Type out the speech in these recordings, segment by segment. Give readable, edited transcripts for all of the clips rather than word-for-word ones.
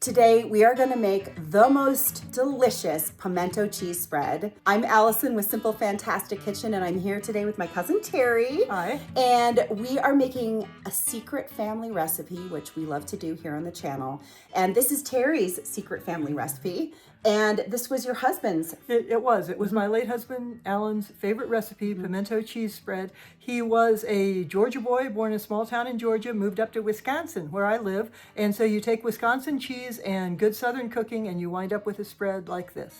Today, we are gonna make the most delicious pimento cheese spread. I'm Allison with Simple Fantastic Kitchen, and I'm here today with my cousin Terry. Hi. And we are making a secret family recipe, which we love to do here on the channel. And this is Terry's secret family recipe. And this was your husband's. It was my late husband Alan's favorite recipe, pimento cheese spread. He was a Georgia boy, born in a small town in Georgia, moved up to Wisconsin where I live. And so you take Wisconsin cheese and good Southern cooking and you wind up with a spread like this.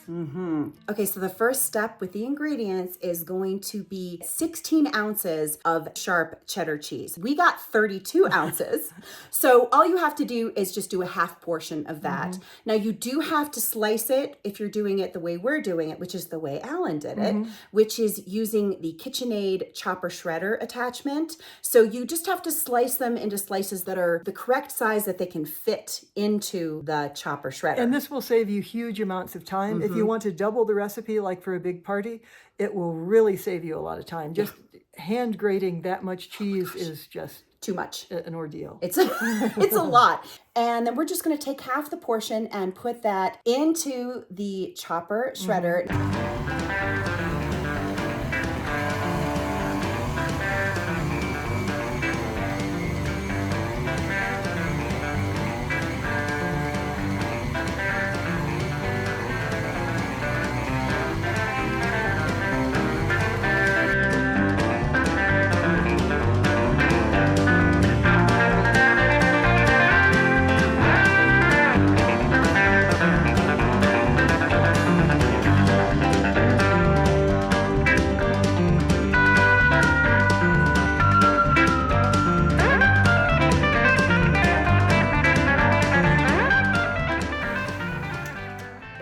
Okay, so the first step with the ingredients is going to be 16 ounces of sharp cheddar cheese. We got 32 ounces. So all you have to do is just do a half portion of that. Now you do have to slice it if you're doing it the way we're doing it, which is the way Alan did it, which is using the KitchenAid chopper shredder attachment. So you just have to slice them into slices that are the correct size that they can fit into the chopper shredder. And this will save you huge amounts of time. If you want to double the recipe, like for a big party, it will really save you a lot of time. Just hand grating that much cheese is just too much. An ordeal. It's a lot. And then we're just going to take half the portion and put that into the chopper shredder.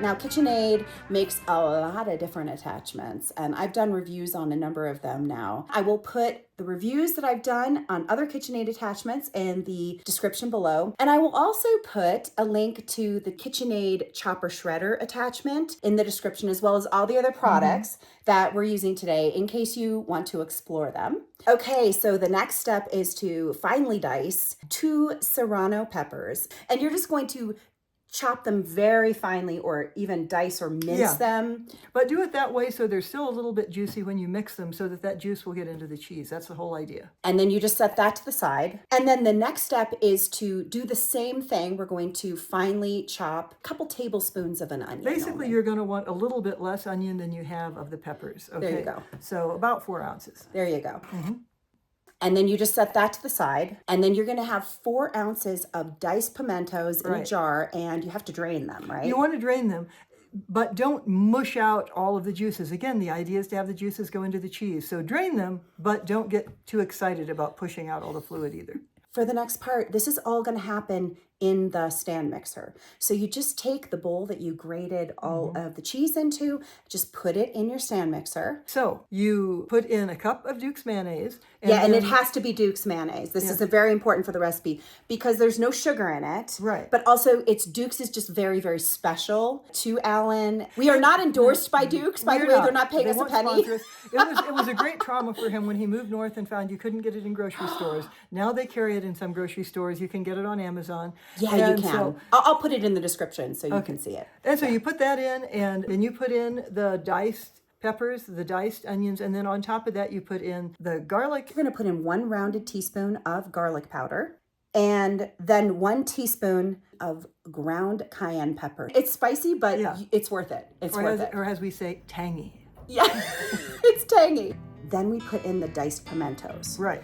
Now, KitchenAid makes a lot of different attachments, and I've done reviews on a number of them now. I will put the reviews that I've done on other KitchenAid attachments in the description below. And I will also put a link to the KitchenAid chopper shredder attachment in the description, as well as all the other products that we're using today in case you want to explore them. Okay, so the next step is to finely dice 2 serrano peppers, and you're just going to chop them very finely, or even dice or mince them. But do it that way so they're still a little bit juicy when you mix them, so that juice will get into the cheese. That's the whole idea. And then you just set that to the side. And then the next step is to do the same thing. We're going to finely chop a couple tablespoons of an onion. Basically, you're going to want a little bit less onion than you have of the peppers. Okay? There you go. So about 4 ounces. There you go. And then you just set that to the side. And then you're going to have 4 ounces of diced pimentos in a jar, and you have to drain them, right? You want to drain them, but don't mush out all of the juices. Again, the idea is to have the juices go into the cheese. So drain them, but don't get too excited about pushing out all the fluid either. For the next part, this is all going to happen in the stand mixer. So you just take the bowl that you grated all of the cheese into, just put it in your stand mixer. So you put in a cup of Duke's mayonnaise. And it has to be Duke's mayonnaise. This is very important for the recipe because there's no sugar in it. Right. But also Duke's is just very, very special to Alan. We are not endorsed by Duke's, by the way. They're not paying us a penny. It was a great trauma for him when he moved north and found you couldn't get it in grocery stores. Now they carry it in some grocery stores. You can get it on Amazon. Yeah, you can. So, I'll put it in the description so you can see it. And so you put that in, and then you put in the diced peppers, the diced onions, and then on top of that you put in the garlic. You're going to put in 1 rounded teaspoon of garlic powder, and then 1 teaspoon of ground cayenne pepper. It's spicy, but it's worth it. It's worth it. Or as we say, tangy. Yeah, it's tangy. Then we put in the diced pimentos. Right.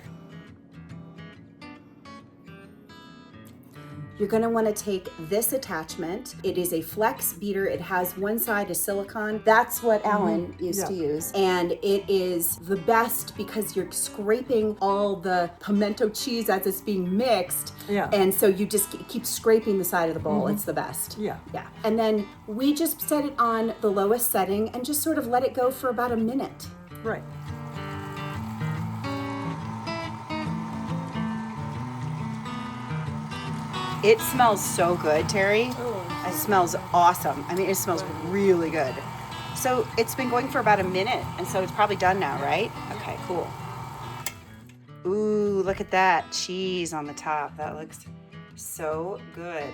You're going to want to take this attachment. It is a flex beater. It has one side is silicone. That's what Alan used to use. And it is the best because you're scraping all the pimento cheese as it's being mixed. Yeah. And so you just keep scraping the side of the bowl. It's the best. Yeah. Yeah. And then we just set it on the lowest setting and just sort of let it go for about a minute. Right. It smells so good, Terry. It smells awesome. I mean, it smells really good. So it's been going for about a minute, and so it's probably done now, right? Okay, cool. Ooh, look at that cheese on the top. That looks so good.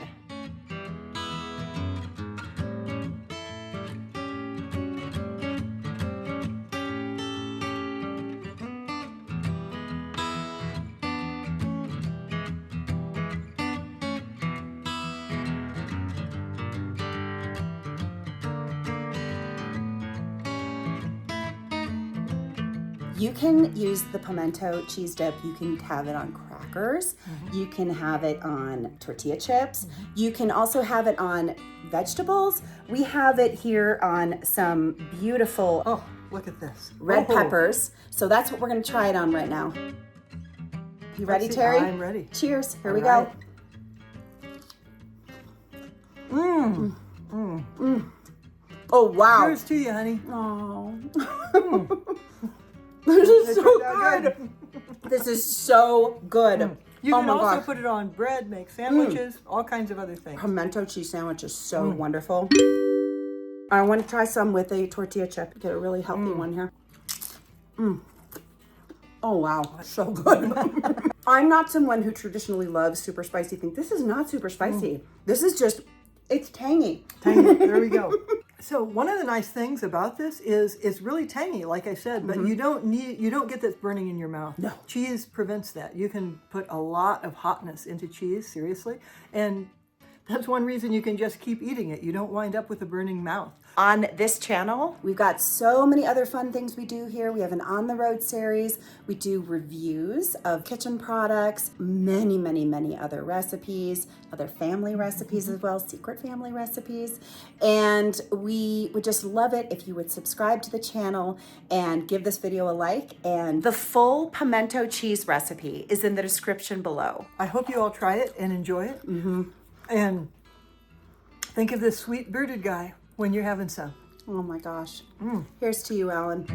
you can use the pimento cheese dip. You can have it on crackers. You can have it on tortilla chips. You can also have it on vegetables. We have it here on some beautiful Oh, look at this. red Oh. peppers. So that's what we're gonna try it on right now. You ready, Let's see. Terry? I'm ready. Cheers. Here All we right. go. Oh, wow. Cheers to you, honey. Oh. This is so good. This is so good. You Oh can my also gosh. put it on bread, make sandwiches, all kinds of other things. Pimento cheese sandwich is so wonderful. I want to try some with a tortilla chip. Get a really healthy one here. Oh, wow. So good. I'm not someone who traditionally loves super spicy things. This is not super spicy. This is just, it's tangy. Tangy. There we go. So one of the nice things about this is it's really tangy, like I said, but you don't get this burning in your mouth. No. Cheese prevents that. You can put a lot of hotness into cheese, seriously, and that's one reason you can just keep eating it. You don't wind up with a burning mouth. On this channel, we've got so many other fun things we do here. We have an on the road series. We do reviews of kitchen products, many, many, many other recipes, other family recipes as well, secret family recipes. And we would just love it if you would subscribe to the channel and give this video a like. And the full pimento cheese recipe is in the description below. I hope you all try it and enjoy it. And think of this sweet bearded guy when you're having some. Oh my gosh. Here's to you, Alan.